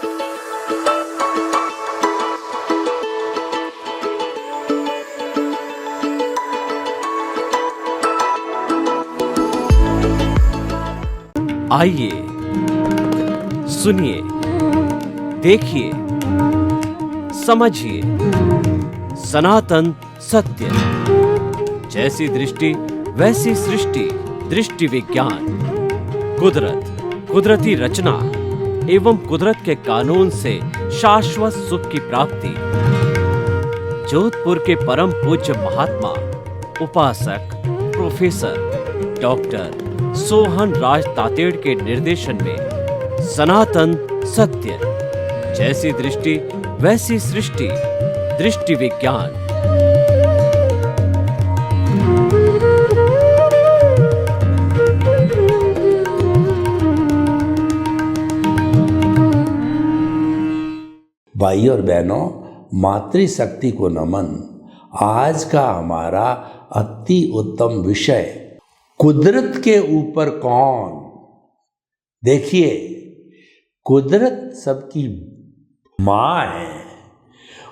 आइए, सुनिए, देखिए, समझिए सनातन सत्य। जैसी दृष्टि वैसी सृष्टि, दृष्टि विज्ञान। कुदरत, कुदरती रचना एवं कुदरत के कानून से शाश्वत सुख की प्राप्ति। जोधपुर के परम पूज्य महात्मा उपासक प्रोफेसर डॉक्टर सोहन राज तातेड़ के निर्देशन में सनातन सत्य। जैसी दृष्टि वैसी सृष्टि, दृष्टि विज्ञान। भाई और बहनों, मातृशक्ति को नमन। आज का हमारा अति उत्तम विषय, कुदरत के ऊपर कौन। देखिए, कुदरत सबकी माँ है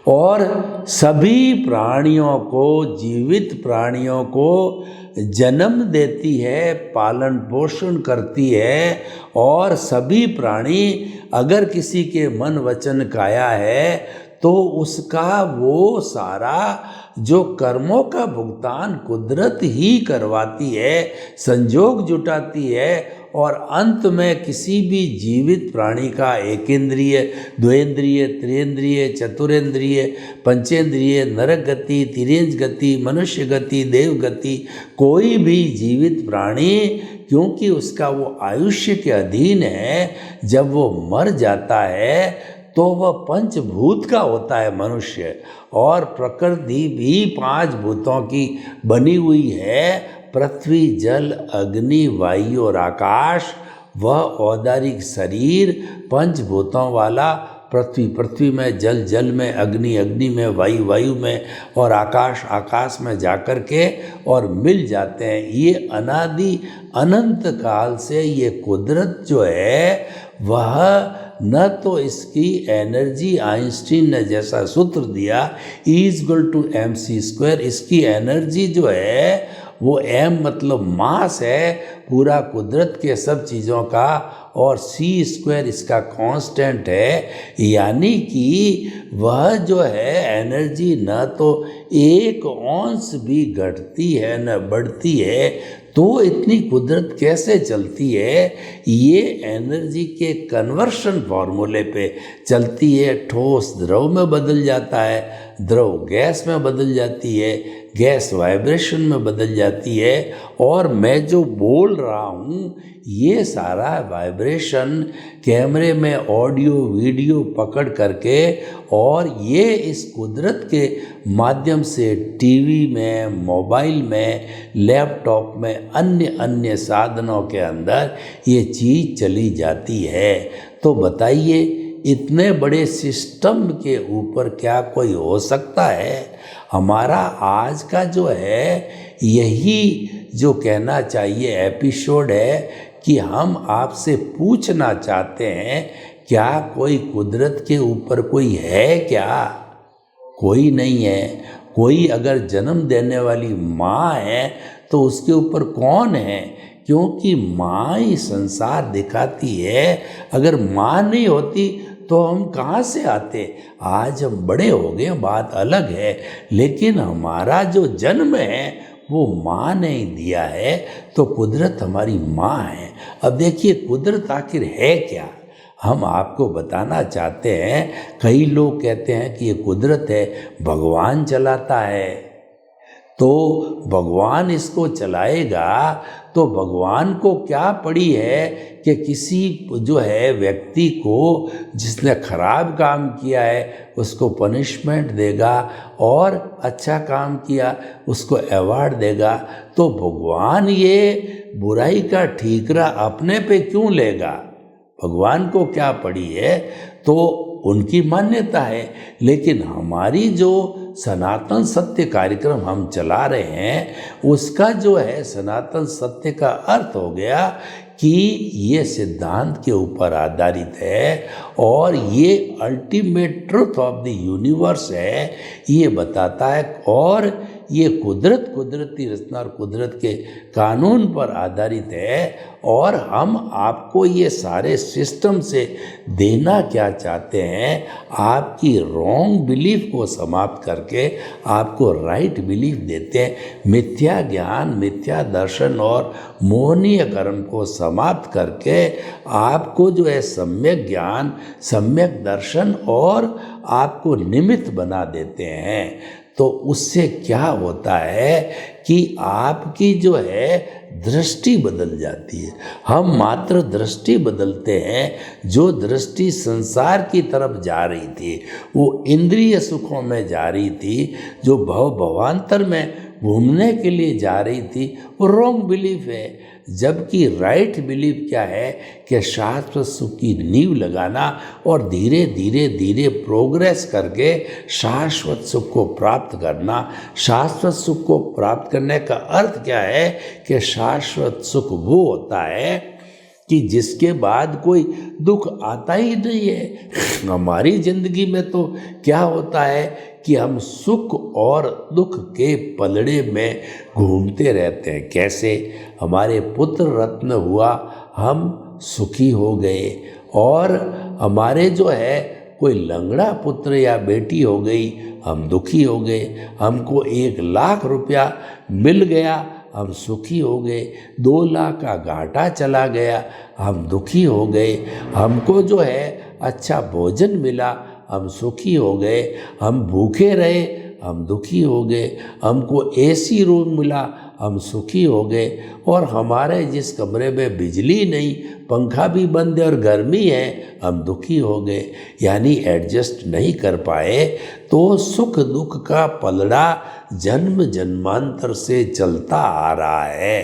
और सभी प्राणियों को, जीवित प्राणियों को जन्म देती है, पालन पोषण करती है। और सभी प्राणी अगर किसी के मन वचन काया है तो उसका वो सारा जो कर्मों का भुगतान कुदरत ही करवाती है, संजोग जुटाती है। और अंत में किसी भी जीवित प्राणी का एकेंद्रिय, द्वेंद्रिय, त्रिएंद्रिय, चतुरेंद्रिय, पंचेंद्रिय, नरक गति, तिर्यंज गति, मनुष्य गति, देव गति, कोई भी जीवित प्राणी, क्योंकि उसका वो आयुष्य के अधीन है, जब वो मर जाता है तो वह पंचभूत का होता है मनुष्य। और प्रकृति भी 5 भूतों की बनी हुई है, पृथ्वी, जल, अग्नि, वायु और आकाश। वह औदारिक शरीर पंचभूतों वाला, पृथ्वी पृथ्वी में, जल जल में, अग्नि अग्नि में, वायु वायु में और आकाश आकाश में जाकर के और मिल जाते हैं। ये अनादि अनंत काल से ये कुदरत जो है वह न तो इसकी एनर्जी, आइंस्टीन ने जैसा सूत्र दिया E=mc², इसकी एनर्जी जो है वो m मतलब मास है पूरा कुदरत के सब चीज़ों का, और c² इसका कांस्टेंट है। यानी कि वह जो है एनर्जी न तो 1 औंस भी घटती है न बढ़ती है। तो इतनी कुदरत कैसे चलती है? ये एनर्जी के कन्वर्शन फॉर्मूले पे चलती है। ठोस द्रव में बदल जाता है, द्रव गैस में बदल जाती है, गैस वाइब्रेशन में बदल जाती है। और मैं जो बोल रहा हूँ ये सारा वाइब्रेशन कैमरे में ऑडियो वीडियो पकड़ करके और ये इस कुदरत के माध्यम से टीवी में, मोबाइल में, लैपटॉप में, अन्य साधनों के अंदर ये चीज़ चली जाती है। तो बताइए, इतने बड़े सिस्टम के ऊपर क्या कोई हो सकता है? हमारा आज का जो है यही जो कहना चाहिए एपिसोड है कि हम आपसे पूछना चाहते हैं, क्या कोई कुदरत के ऊपर कोई है क्या? कोई नहीं है। कोई अगर जन्म देने वाली माँ है तो उसके ऊपर कौन है? क्योंकि माँ ही संसार दिखाती है। अगर माँ नहीं होती तो हम कहाँ से आते? आज हम बड़े हो गए, बात अलग है, लेकिन हमारा जो जन्म है वो माँ ने दिया है। तो कुदरत हमारी माँ है। अब देखिए, कुदरत आखिर है क्या, हम आपको बताना चाहते हैं। कई लोग कहते हैं कि ये कुदरत है, भगवान चलाता है। तो भगवान इसको चलाएगा तो भगवान को क्या पड़ी है कि किसी जो है व्यक्ति को जिसने खराब काम किया है उसको पनिशमेंट देगा और अच्छा काम किया उसको अवार्ड देगा। तो भगवान ये बुराई का ठीकरा अपने पे क्यों लेगा? भगवान को क्या पड़ी है? तो उनकी मान्यता है। लेकिन हमारी जो सनातन सत्य कार्यक्रम हम चला रहे हैं उसका जो है सनातन सत्य का अर्थ हो गया कि ये सिद्धांत के ऊपर आधारित है और ये ultimate truth of the universe है, ये बताता है। और ये कुदरती रचना और कुदरत के कानून पर आधारित है। और हम आपको ये सारे सिस्टम से देना क्या चाहते हैं, आपकी रॉन्ग बिलीफ को समाप्त करके आपको राइट बिलीफ देते हैं। मिथ्या ज्ञान, मिथ्या दर्शन और मोहनीय कर्म को समाप्त करके आपको जो है सम्यक ज्ञान, सम्यक दर्शन और आपको निमित्त बना देते हैं। तो उससे क्या होता है कि आपकी जो है दृष्टि बदल जाती है। हम मात्र दृष्टि बदलते हैं। जो दृष्टि संसार की तरफ जा रही थी, वो इंद्रिय सुखों में जा रही थी, जो भवांतर में घूमने के लिए जा रही थी, वो रॉन्ग बिलीफ है। जबकि राइट बिलीफ क्या है कि शाश्वत सुख की नींव लगाना और धीरे धीरे प्रोग्रेस करके शाश्वत सुख को प्राप्त करना। शाश्वत सुख को प्राप्त करने का अर्थ क्या है कि शाश्वत सुख वो होता है कि जिसके बाद कोई दुख आता ही नहीं है। हमारी जिंदगी में तो क्या होता है कि हम सुख और दुख के पलड़े में घूमते रहते हैं। कैसे? हमारे पुत्र रत्न हुआ, हम सुखी हो गए, और हमारे जो है कोई लंगड़ा पुत्र या बेटी हो गई, हम दुखी हो गए। हमको 1,00,000 रुपया मिल गया, हम सुखी हो गए। 2 लाख का घाटा चला गया, हम दुखी हो गए। हमको जो है अच्छा भोजन मिला, हम सुखी हो गए। हम भूखे रहे, हम दुखी हो गए। हमको एसी रूम मिला, हम सुखी हो गए। और हमारे जिस कमरे में बिजली नहीं, पंखा भी बंद है और गर्मी है, हम दुखी हो गए। यानी एडजस्ट नहीं कर पाए। तो सुख दुख का पलड़ा जन्म जन्मांतर से चलता आ रहा है।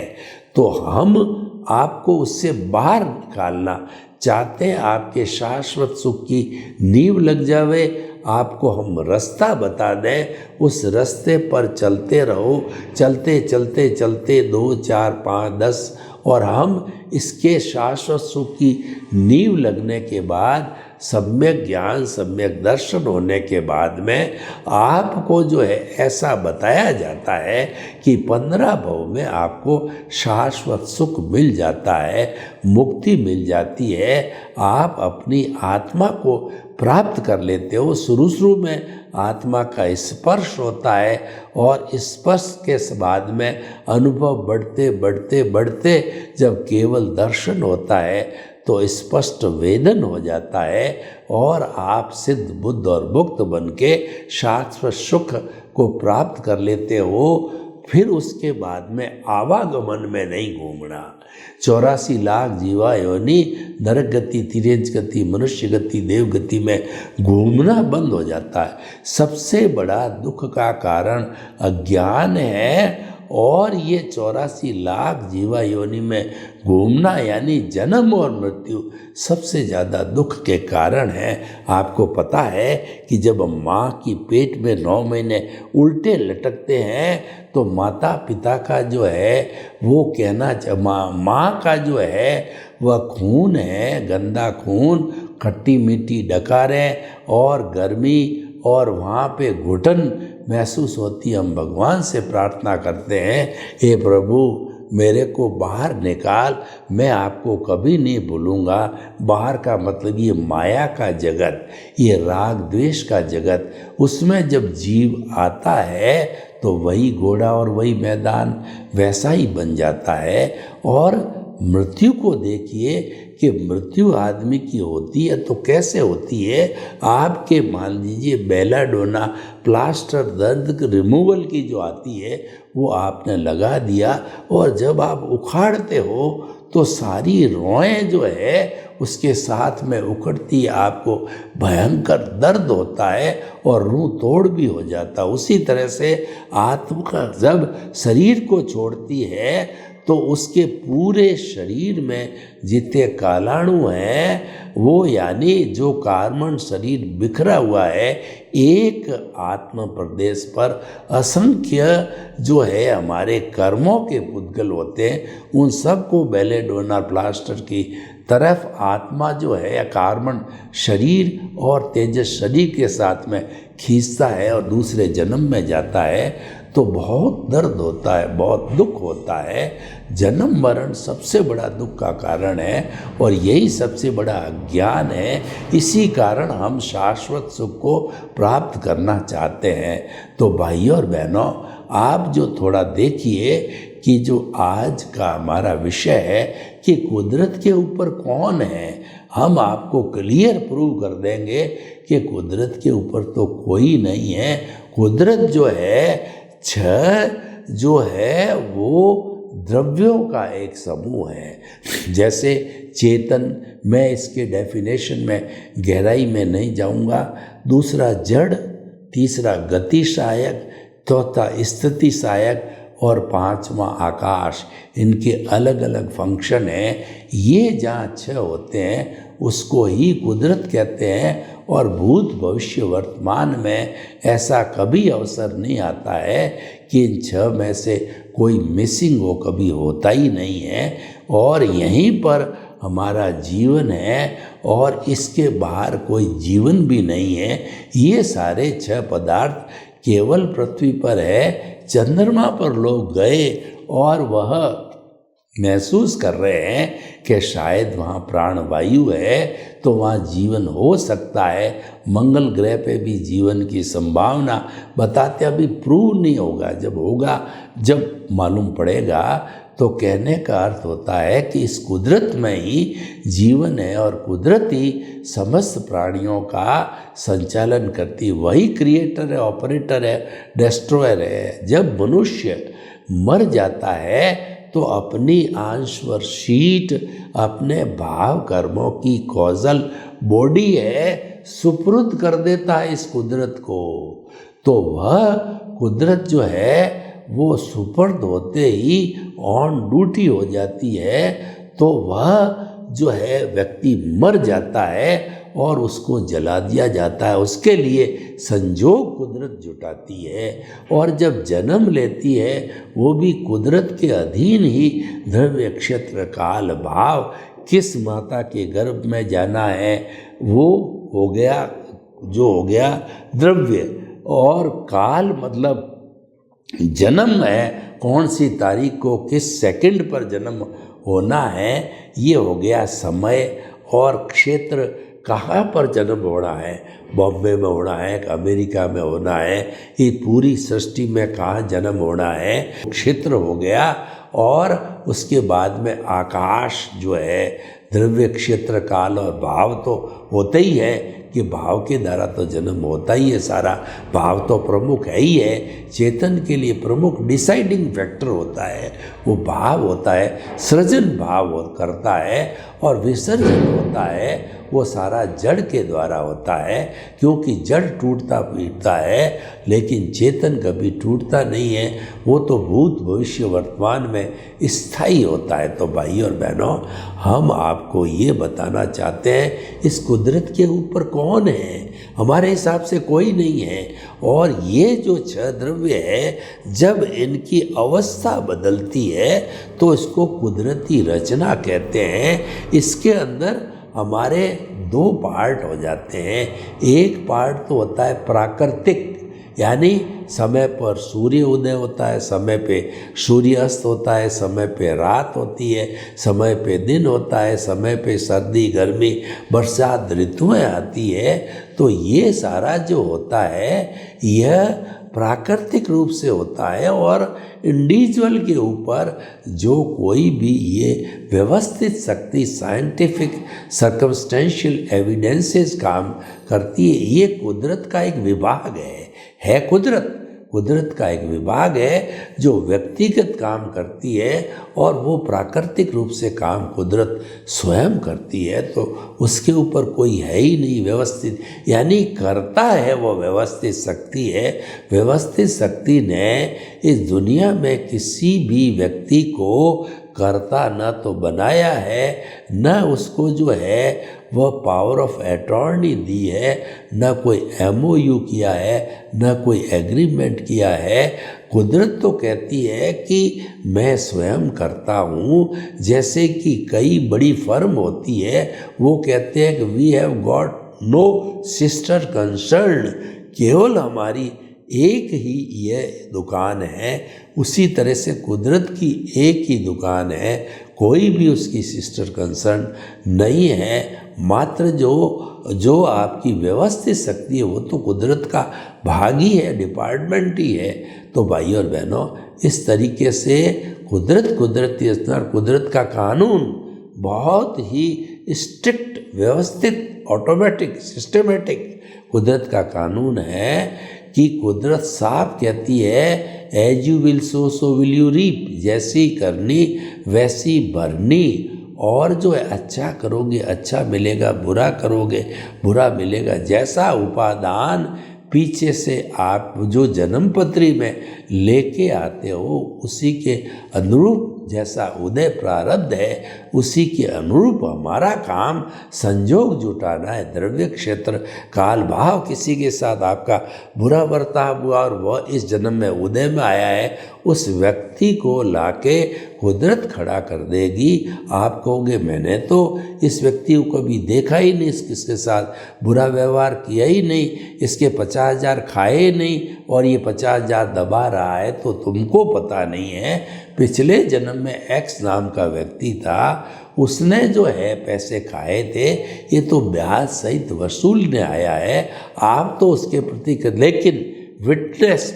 तो हम आपको उससे बाहर निकालना चाहते हैं। आपके शाश्वत सुख की नींव लग जावे, आपको हम रास्ता बता दें, उस रास्ते पर चलते रहो। चलते चलते चलते 2, 4, 5, 10 और हम इसके शाश्वत सुख की नींव लगने के बाद, सम्यक ज्ञान, सम्यक दर्शन होने के बाद में आपको जो है ऐसा बताया जाता है कि 15 भव में आपको शाश्वत सुख मिल जाता है, मुक्ति मिल जाती है। आप अपनी आत्मा को प्राप्त कर लेते हो। शुरू में आत्मा का स्पर्श होता है और स्पर्श के बाद में अनुभव बढ़ते बढ़ते बढ़ते जब केवल दर्शन होता है तो स्पष्ट वेदन हो जाता है और आप सिद्ध बुद्ध और मुक्त बन के शाश्वत सुख को प्राप्त कर लेते हो। फिर उसके बाद में आवागमन में नहीं घूमना। 84 लाख जीवा योनि नरक गति, तिर्यज गति, मनुष्य गति, देव गति में घूमना बंद हो जाता है। सबसे बड़ा दुख का कारण अज्ञान है और ये 84 लाख जीवा योनि में घूमना यानी जन्म और मृत्यु सबसे ज़्यादा दुख के कारण है। आपको पता है कि जब माँ की पेट में 9 महीने उल्टे लटकते हैं तो माता पिता का जो है वो कहना माँ का जो है वह खून है, गंदा खून, खट्टी मीठी डकारें और गर्मी और वहाँ पे घुटन महसूस होती। हम भगवान से प्रार्थना करते हैं, हे प्रभु मेरे को बाहर निकाल, मैं आपको कभी नहीं भूलूंगा। बाहर का मतलब ये माया का जगत, ये राग द्वेष का जगत, उसमें जब जीव आता है तो वही घोड़ा और वही मैदान वैसा ही बन जाता है। और मृत्यु को देखिए कि मृत्यु आदमी की होती है तो कैसे होती है। आपके मान लीजिए बेलाडोना प्लास्टर दर्द रिमूवल की जो आती है वो आपने लगा दिया और जब आप उखाड़ते हो तो सारी रोएं जो है उसके साथ में उखड़ती, आपको भयंकर दर्द होता है और रूह तोड़ भी हो जाता। उसी तरह से आत्मा जब शरीर को छोड़ती है तो उसके पूरे शरीर में जितने कालाणु हैं वो यानी जो कार्बन शरीर बिखरा हुआ है एक आत्म प्रदेश पर असंख्य जो है हमारे कर्मों के पुद्गल होते हैं, उन सबको बेलेडोना प्लास्टर की तरफ आत्मा जो है कार्बन शरीर और तेजस शरीर के साथ में खींचता है और दूसरे जन्म में जाता है। तो बहुत दर्द होता है, बहुत दुख होता है। जन्म मरण सबसे बड़ा दुख का कारण है और यही सबसे बड़ा अज्ञान है। इसी कारण हम शाश्वत सुख को प्राप्त करना चाहते हैं। तो भाइयों और बहनों, आप जो थोड़ा देखिए कि जो आज का हमारा विषय है कि कुदरत के ऊपर कौन है, हम आपको क्लियर प्रूव कर देंगे कि कुदरत के ऊपर तो कोई नहीं है। कुदरत जो है जो है वो द्रव्यों का एक समूह है। जैसे चेतन, मैं इसके डेफिनेशन में गहराई में नहीं जाऊंगा। दूसरा जड़, तीसरा गति सहायक, चौथा स्थिति सहायक और पांचवा आकाश। इनके अलग अलग फंक्शन हैं। ये जहाँ छह होते हैं उसको ही कुदरत कहते हैं। और भूत भविष्य वर्तमान में ऐसा कभी अवसर नहीं आता है कि इन छह में से कोई मिसिंग हो, कभी होता ही नहीं है। और यहीं पर हमारा जीवन है और इसके बाहर कोई जीवन भी नहीं है। ये सारे छह पदार्थ केवल पृथ्वी पर है। चंद्रमा पर लोग गए और वह महसूस कर रहे हैं कि शायद वहाँ प्राणवायु है, तो वहाँ जीवन हो सकता है। मंगल ग्रह पे भी जीवन की संभावना बताते, अभी प्रूव नहीं होगा, जब होगा, जब मालूम पड़ेगा। तो कहने का अर्थ होता है कि इस कुदरत में ही जीवन है और कुदरत ही समस्त प्राणियों का संचालन करती, वही क्रिएटर है, ऑपरेटर है, डिस्ट्रॉयर है। जब मनुष्य मर जाता है तो अपनी आंशवर शीट, अपने भाव कर्मों की कॉजल बॉडी है, सुपुर्द कर देता है इस कुदरत को। तो वह कुदरत जो है वो सुपुर्द होते ही ऑन ड्यूटी हो जाती है। तो वह जो है व्यक्ति मर जाता है और उसको जला दिया जाता है। उसके लिए संजोग कुदरत जुटाती है और जब जन्म लेती है वो भी कुदरत के अधीन ही द्रव्य क्षेत्र काल भाव, किस माता के गर्भ में जाना है वो हो गया, जो हो गया द्रव्य। और काल मतलब जन्म है, कौन सी तारीख को किस सेकंड पर जन्म होना है, ये हो गया समय। और क्षेत्र, कहाँ पर जन्म होना है, बॉम्बे में होना है, अमेरिका में होना है, ये पूरी सृष्टि में कहाँ जन्म होना है, क्षेत्र हो गया। और उसके बाद में आकाश जो है, द्रव्य क्षेत्र काल और भाव तो होते ही है कि भाव के द्वारा तो जन्म होता ही है सारा। भाव तो प्रमुख है ही है, चेतन के लिए प्रमुख डिसाइडिंग फैक्टर होता है वो भाव होता है। सृजन भाव करता है और विसर्जन होता है वो सारा जड़ के द्वारा होता है, क्योंकि जड़ टूटता पीटता है लेकिन चेतन कभी टूटता नहीं है। वो तो भूत भविष्य वर्तमान में स्थायी होता है। तो भाई और बहनों, हम आपको ये बताना चाहते हैं इस कुदरत के ऊपर कौन है, हमारे हिसाब से कोई नहीं है। और ये जो छह द्रव्य है, जब इनकी अवस्था बदलती है तो इसको कुदरती रचना कहते हैं। इसके अंदर हमारे दो पार्ट हो जाते हैं। एक पार्ट तो होता है प्राकृतिक, यानी समय पर सूर्य उदय होता है, समय पे सूर्य अस्त होता है, समय पे रात होती है, समय पे दिन होता है, समय पे सर्दी गर्मी बरसात ऋतुएं आती है। तो ये सारा जो होता है यह प्राकृतिक रूप से होता है। और इंडिविजुअल के ऊपर जो कोई भी ये व्यवस्थित शक्ति, साइंटिफिक सर्कमस्टेंशियल एविडेंसेस काम करती है, ये कुदरत का एक विभाग है कुदरत। कुदरत का एक विभाग है जो व्यक्तिगत काम करती है और वो प्राकृतिक रूप से काम कुदरत स्वयं करती है, तो उसके ऊपर कोई है ही नहीं व्यवस्थित, यानी करता है वो व्यवस्थित शक्ति है। व्यवस्थित शक्ति ने इस दुनिया में किसी भी व्यक्ति को करता न तो बनाया है, न उसको जो है वह पावर ऑफ अटॉर्नी दी है, न कोई MOU किया है, न कोई एग्रीमेंट किया है। कुदरत तो कहती है कि मैं स्वयं करता हूँ। जैसे कि कई बड़ी फर्म होती है, वो कहते हैं कि we have got no sister concern, केवल हमारी एक ही ये दुकान है। उसी तरह से कुदरत की एक ही दुकान है, कोई भी उसकी सिस्टर कंसर्न नहीं है। मात्र जो आपकी व्यवस्थित शक्ति है वो तो कुदरत का भाग ही है, डिपार्टमेंट ही है। तो भाई और बहनों, इस तरीके से कुदरती स्तर, कुदरत का कानून बहुत ही स्ट्रिक्ट, व्यवस्थित, ऑटोमेटिक, सिस्टमेटिक कुदरत का कानून है कि कुदरत साफ कहती है as you will sow so will you reap, जैसी करनी वैसी भरनी। और जो है अच्छा करोगे अच्छा मिलेगा, बुरा करोगे बुरा मिलेगा। जैसा उपादान पीछे से आप जो जन्मपत्री में लेके आते हो, उसी के अनुरूप जैसा उदय प्रारब्ध है, उसी के अनुरूप हमारा काम संजोग जुटाना है। द्रव्य क्षेत्र काल भाव किसी के साथ आपका बुरा बर्ताव हुआ और वह इस जन्म में उदय में आया है, उस व्यक्ति को लाके कुदरत खड़ा कर देगी। आप कहोगे मैंने तो इस व्यक्ति को कभी देखा ही नहीं, इसके साथ बुरा व्यवहार किया ही नहीं, इसके 50,000 खाए नहीं और ये 50,000 दबा रहा है, तो तुमको पता नहीं है पिछले जन्म में X नाम का व्यक्ति था, उसने जो है पैसे खाए थे, ये तो ब्याज सहित वसूलने आया है। आप तो उसके प्रति, लेकिन विटनेस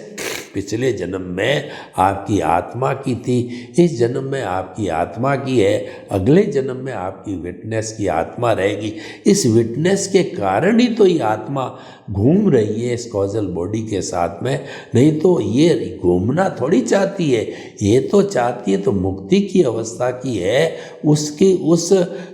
पिछले जन्म में आपकी आत्मा की थी, इस जन्म में आपकी आत्मा की है, अगले जन्म में आपकी विटनेस की आत्मा रहेगी। इस विटनेस के कारण ही तो ये आत्मा घूम रही है इस कॉजल बॉडी के साथ में, नहीं तो ये घूमना थोड़ी चाहती है। ये तो चाहती है तो मुक्ति की अवस्था की है, उसकी उस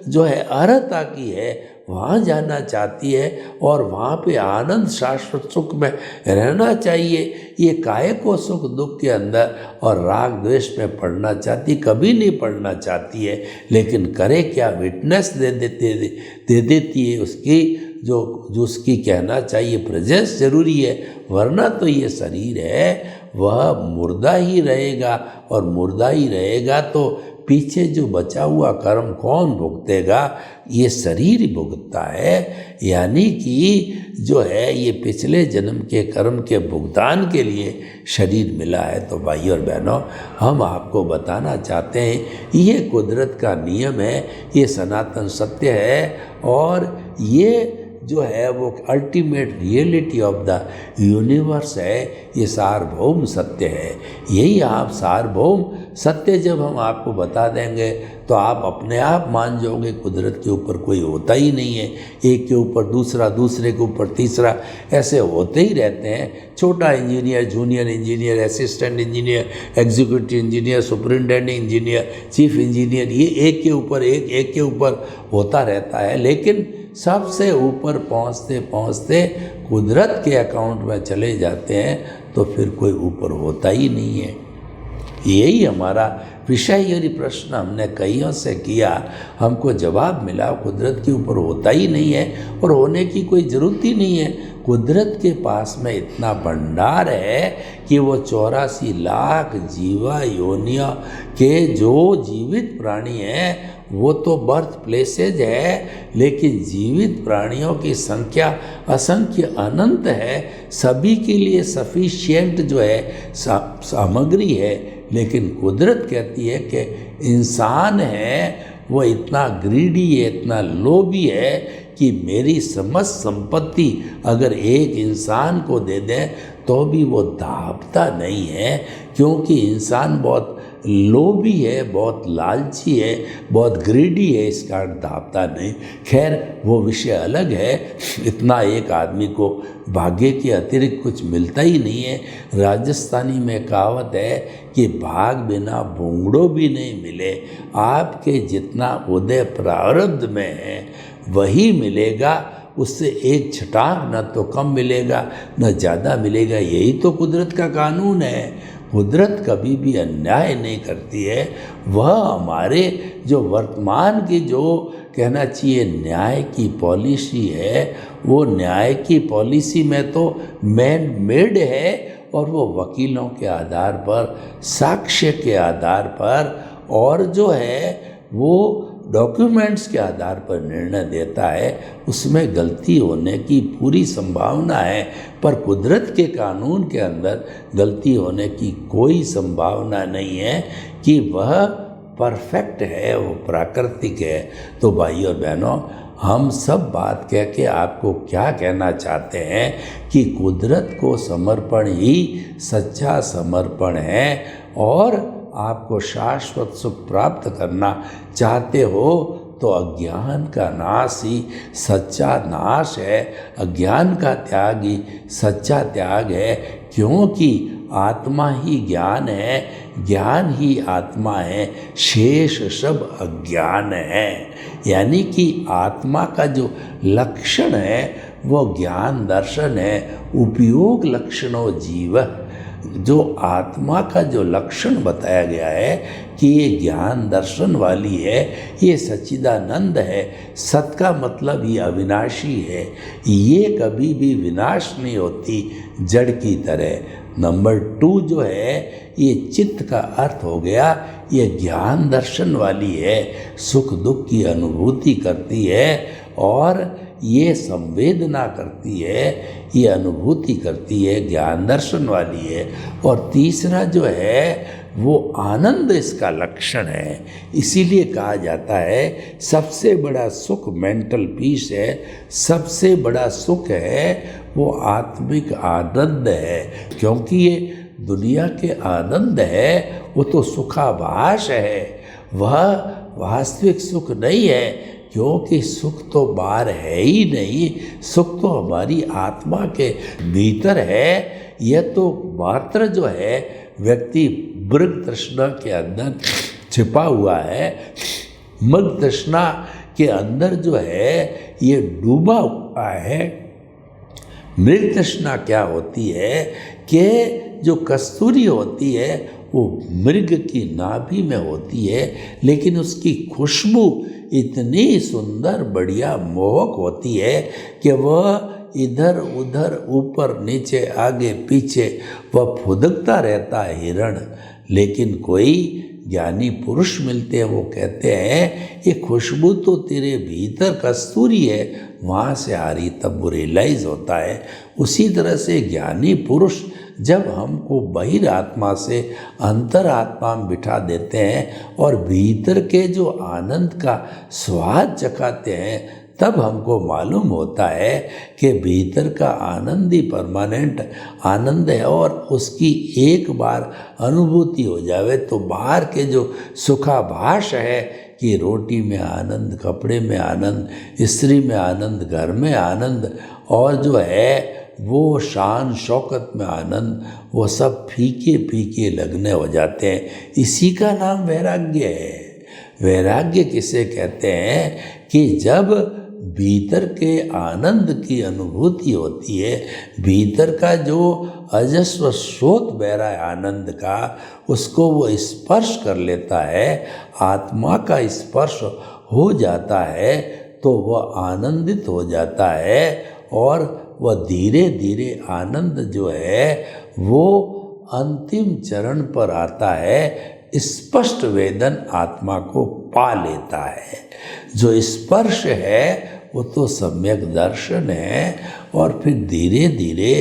जो है अर्हता की है, वहाँ जाना चाहती है और वहाँ पे आनंद शाश्वत सुख में रहना चाहिए। ये काहे को सुख दुख के अंदर और राग द्वेष में पड़ना चाहती, कभी नहीं पड़ना चाहती है। लेकिन करे क्या, विटनेस दे देती है उसकी, जो उसकी कहना चाहिए प्रेजेंस जरूरी है, वरना तो ये शरीर है वह मुर्दा ही रहेगा, और मुर्दा ही रहेगा तो पीछे जो बचा हुआ कर्म कौन भुगतेगा? ये शरीर ही भुगतता है। यानी कि जो है ये पिछले जन्म के कर्म के भुगतान के लिए शरीर मिला है। तो भाई और बहनों, हम आपको बताना चाहते हैं ये कुदरत का नियम है, ये सनातन सत्य है, और ये जो है वो ultimate reality of the universe है, ये सार्वभौम सत्य है। यही आप सार्वभौम सत्य जब हम आपको बता देंगे तो आप अपने आप मान जाओगे कुदरत के ऊपर कोई होता ही नहीं है। एक के ऊपर दूसरा, दूसरे के ऊपर तीसरा, ऐसे होते ही रहते हैं। छोटा engineer, junior engineer, assistant engineer, executive engineer, superintendent engineer, chief engineer, ये एक के ऊपर एक के ऊपर होता रहता है। लेकिन सबसे ऊपर पहुँचते पहुँचते कुदरत के अकाउंट में चले जाते हैं तो फिर कोई ऊपर होता ही नहीं है। यही हमारा विषय, यही प्रश्न हमने कईयों से किया, हमको जवाब मिला कुदरत के ऊपर होता ही नहीं है और होने की कोई ज़रूरत ही नहीं है। कुदरत के पास में इतना भंडार है कि वो 84 लाख जीवा योनिया के जो जीवित प्राणी हैं वो तो बर्थ प्लेसेज है, लेकिन जीवित प्राणियों की संख्या असंख्य अनंत है। सभी के लिए सफिशिएंट जो है सामग्री है। लेकिन कुदरत कहती है कि इंसान है वो इतना ग्रीडी है, इतना लोभी है कि मेरी समस्त संपत्ति अगर एक इंसान को दे दें तो भी वो दाबता नहीं है, क्योंकि इंसान बहुत लोभी है, बहुत लालची है, बहुत ग्रीडी है, इस कारण दापता नहीं। खैर वो विषय अलग है। इतना एक आदमी को भाग्य के अतिरिक्त कुछ मिलता ही नहीं है। राजस्थानी में कहावत है कि भाग बिना भूंगड़ो भी नहीं मिले। आपके जितना उदय प्रारब्ध में है वही मिलेगा, उससे एक छटाक न तो कम मिलेगा न ज़्यादा मिलेगा। यही तो कुदरत का कानून है। कुदरत कभी भी अन्याय नहीं करती है। वह हमारे जो वर्तमान की जो कहना चाहिए न्याय की पॉलिसी है, वो न्याय की पॉलिसी में तो मैन मेड है और वो वकीलों के आधार पर, साक्ष्य के आधार पर और जो है वो डॉक्यूमेंट्स के आधार पर निर्णय देता है। उसमें गलती होने की पूरी संभावना है, पर कुदरत के कानून के अंदर गलती होने की कोई संभावना नहीं है कि वह परफेक्ट है, वो प्राकृतिक है। तो भाई और बहनों, हम सब बात कह के आपको क्या कहना चाहते हैं कि कुदरत को समर्पण ही सच्चा समर्पण है। और आपको शाश्वत सुख प्राप्त करना चाहते हो तो अज्ञान का नाश ही सच्चा नाश है, अज्ञान का त्याग ही सच्चा त्याग है। क्योंकि आत्मा ही ज्ञान है, ज्ञान ही आत्मा है, शेष सब अज्ञान है। यानी कि आत्मा का जो लक्षण है वो ज्ञान दर्शन है। उपयोग लक्षणों जीव, जो आत्मा का जो लक्षण बताया गया है कि ये ज्ञान दर्शन वाली है, ये सच्चिदानंद है। सत का मतलब ये अविनाशी है, ये कभी भी विनाश नहीं होती जड़ की तरह। नंबर 2 जो है ये चित्त का अर्थ हो गया, ये ज्ञान दर्शन वाली है, सुख दुख की अनुभूति करती है और ये संवेदना करती है, ये अनुभूति करती है, ज्ञान दर्शन वाली है। और तीसरा जो है वो आनंद इसका लक्षण है। इसीलिए कहा जाता है सबसे बड़ा सुख मेंटल पीस है, सबसे बड़ा सुख है वो आत्मिक आनंद है। क्योंकि ये दुनिया के आनंद है वो तो सुखाभास है, वह वास्तविक सुख नहीं है। क्योंकि सुख तो बाहर है ही नहीं, सुख तो हमारी आत्मा के भीतर है। यह तो मात्र जो है व्यक्ति मृग तृष्णा के अंदर छिपा हुआ है, मृग तृष्णा के अंदर जो है ये डूबा हुआ है। मृग तृष्णा क्या होती है कि जो कस्तूरी होती है वो मृग की नाभि में होती है, लेकिन उसकी खुशबू इतनी सुंदर बढ़िया मोहक होती है कि वह इधर उधर ऊपर नीचे आगे पीछे वह फुदकता रहता है हिरण। लेकिन कोई ज्ञानी पुरुष मिलते हैं, वो कहते हैं ये खुशबू तो तेरे भीतर कस्तूरी है, वहाँ से आ रही, तब वो रियलाइज होता है। उसी तरह से ज्ञानी पुरुष जब हमको बहिरात्मा से अंतरात्मा में बिठा देते हैं और भीतर के जो आनंद का स्वाद चखाते हैं, तब हमको मालूम होता है कि भीतर का आनंद ही परमानेंट आनंद है। और उसकी एक बार अनुभूति हो जावे तो बाहर के जो सुखाभास है कि रोटी में आनंद, कपड़े में आनंद, स्त्री में आनंद, घर में आनंद और जो है वो शान शौकत में आनंद, वो सब फीके फीके लगने हो जाते हैं। इसी का नाम वैराग्य है। वैराग्य किसे कहते हैं कि जब भीतर के आनंद की अनुभूति होती है, भीतर का जो अजस्व स्रोत बह रहा है आनंद का, उसको वो स्पर्श कर लेता है, आत्मा का स्पर्श हो जाता है, तो वह आनंदित हो जाता है और वह धीरे धीरे आनंद जो है वो अंतिम चरण पर आता है, स्पष्ट वेदन आत्मा को पा लेता है। जो स्पर्श है वो तो सम्यक दर्शन है और फिर धीरे धीरे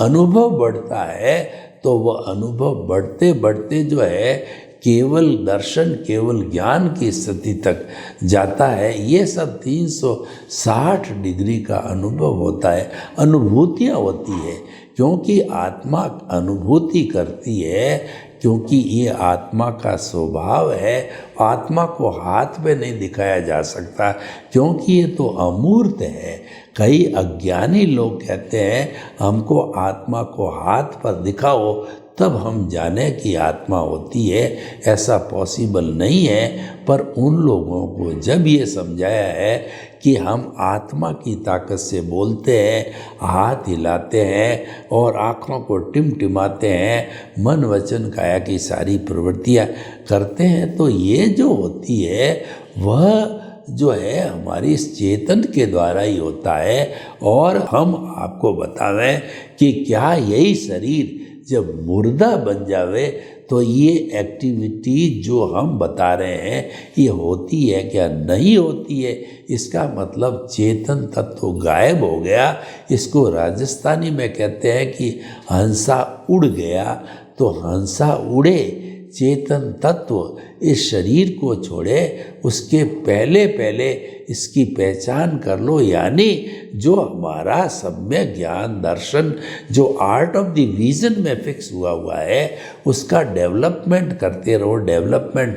अनुभव बढ़ता है, तो वह अनुभव बढ़ते बढ़ते जो है केवल दर्शन, केवल ज्ञान की स्थिति तक जाता है। ये सब 360 डिग्री का अनुभव होता है, अनुभूतियाँ होती है। क्योंकि आत्मा अनुभूति करती है क्योंकि ये आत्मा का स्वभाव है। आत्मा को हाथ पे नहीं दिखाया जा सकता क्योंकि ये तो अमूर्त है। कई अज्ञानी लोग कहते हैं हमको आत्मा को हाथ पर दिखाओ तब हम जाने कि आत्मा होती है। ऐसा पॉसिबल नहीं है। पर उन लोगों को जब ये समझाया है कि हम आत्मा की ताकत से बोलते हैं, हाथ हिलाते हैं और आँखों को टिमटिमाते हैं, मन वचन काया की सारी प्रवृत्तियाँ करते हैं, तो ये जो होती है वह जो है हमारी इस चेतन के द्वारा ही होता है। और हम आपको बतावें कि क्या यही शरीर जब मुर्दा बन जावे तो ये एक्टिविटी जो हम बता रहे हैं ये होती है क्या? नहीं होती है। इसका मतलब चेतन तत्व गायब हो गया। इसको राजस्थानी में कहते हैं कि हंसा उड़ गया। तो हंसा उड़े, चेतन तत्व इस शरीर को छोड़े, उसके पहले पहले इसकी पहचान कर लो। यानी जो हमारा सम्यक ज्ञान दर्शन जो आर्ट ऑफ द विजन में फिक्स हुआ है उसका डेवलपमेंट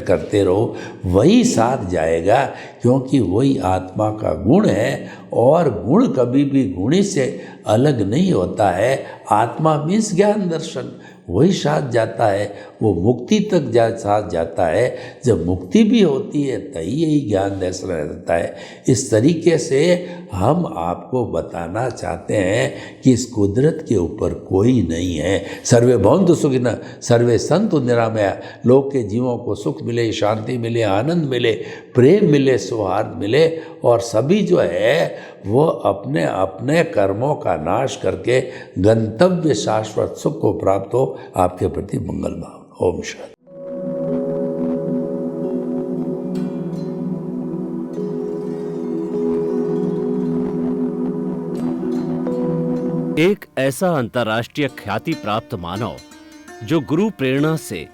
करते रहो, वही साथ जाएगा। क्योंकि वही आत्मा का गुण है और गुण कभी भी गुणी से अलग नहीं होता है। आत्मा मीन्स ज्ञान दर्शन, वही साथ जाता है, वो मुक्ति तक साथ जाता है। जब मुक्ति भी होती है तभी यही ज्ञान दर्शन रहता है। इस तरीके से हम आपको बताना चाहते हैं कि इस कुदरत के ऊपर कोई नहीं है। सर्वे भवन्तु सुखिनः, सर्वे सन्तु निरामया। लोग के जीवों को सुख मिले, शांति मिले, आनंद मिले, प्रेम मिले, सौहार्द मिले और सभी जो है वो अपने अपने कर्मों का नाश करके गंतव्य शाश्वत सुख को प्राप्त हो। आपके प्रति मंगल भाव। ओम शांति। एक ऐसा अंतर्राष्ट्रीय ख्याति प्राप्त मानव जो गुरु प्रेरणा से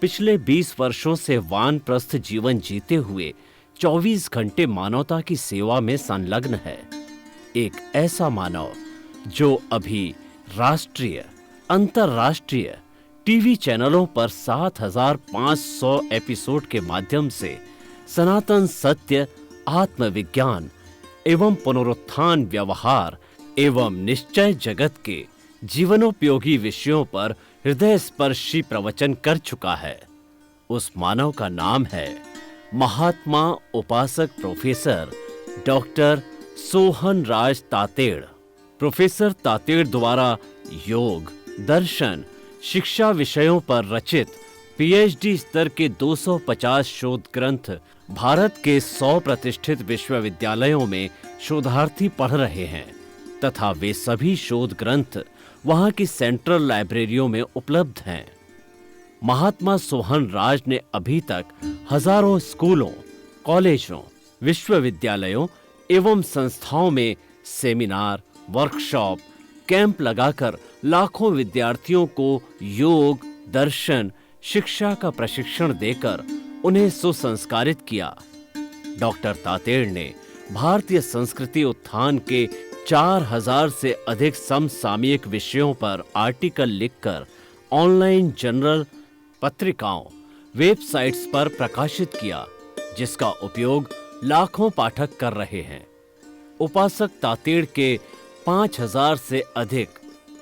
पिछले 20 वर्षों से वानप्रस्थ जीवन जीते हुए 24 घंटे मानवता की सेवा में संलग्न है। एक ऐसा मानव जो अभी राष्ट्रीय, अंतर्राष्ट्रीय टीवी चैनलों पर 7,500 एपिसोड के माध्यम से सनातन सत्य, आत्मविज्ञान एवं पुनरुत्थान, व्यवहार एवं निश्चय जगत के जीवनोपयोगी विषयों पर हृदय स्पर्शी प्रवचन कर चुका है। उस मानव का नाम है महात्मा उपासक प्रोफेसर डॉक्टर सोहन राज तातेड़। प्रोफेसर तातेड़ द्वारा योग, दर्शन, शिक्षा विषयों पर रचित पीएचडी स्तर के 250 शोध ग्रंथ भारत के 100 प्रतिष्ठित विश्वविद्यालयों में शोधार्थी पढ़ रहे हैं तथा वे सभी शोध ग्रंथ वहां की सेंट्रल लाइब्रेरियों में उपलब्ध हैं। महात्मा सोहन राज ने अभी तक हजारों स्कूलों, कॉलेजों, विश्वविद्यालयों एवं संस्थाओं में सेमिनार, वर्कशॉप, कैंप लगाकर लाखों विद्यार्थियों को योग, दर्शन, शिक्षा का प्रशिक्षण देकर उन्हें सुसंस्कारित किया। डॉक्टर तातेड़ ने भारतीय संस्कृति उत्थान के 4000 से अधिक समसामयिक विषयों पर आर्टिकल लिखकर ऑनलाइन जर्नल, पत्रिकाओं, वेबसाइट्स पर प्रकाशित किया, जिसका उपयोग लाखों पाठक कर रहे हैं। उपासक तातेड़ के 5000 से अधिक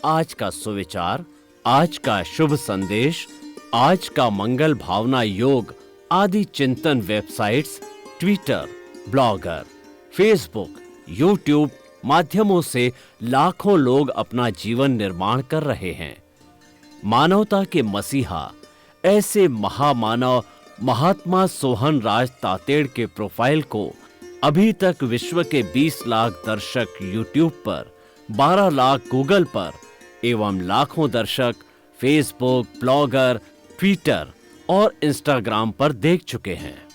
आज का सुविचार, आज का शुभ संदेश, आज का मंगल भावना योग आदि चिंतन websites, Twitter, blogger, Facebook, YouTube माध्यमों से लाखों लोग अपना जीवन निर्माण कर रहे हैं। मानवता के मसीहा ऐसे महामानव महात्मा सोहन राज तातेड़ के प्रोफाइल को अभी तक विश्व के 20 लाख दर्शक यूट्यूब पर, 12 लाख गूगल पर एवं लाखों दर्शक फेसबुक, ब्लॉगर, ट्विटर और इंस्टाग्राम पर देख चुके हैं।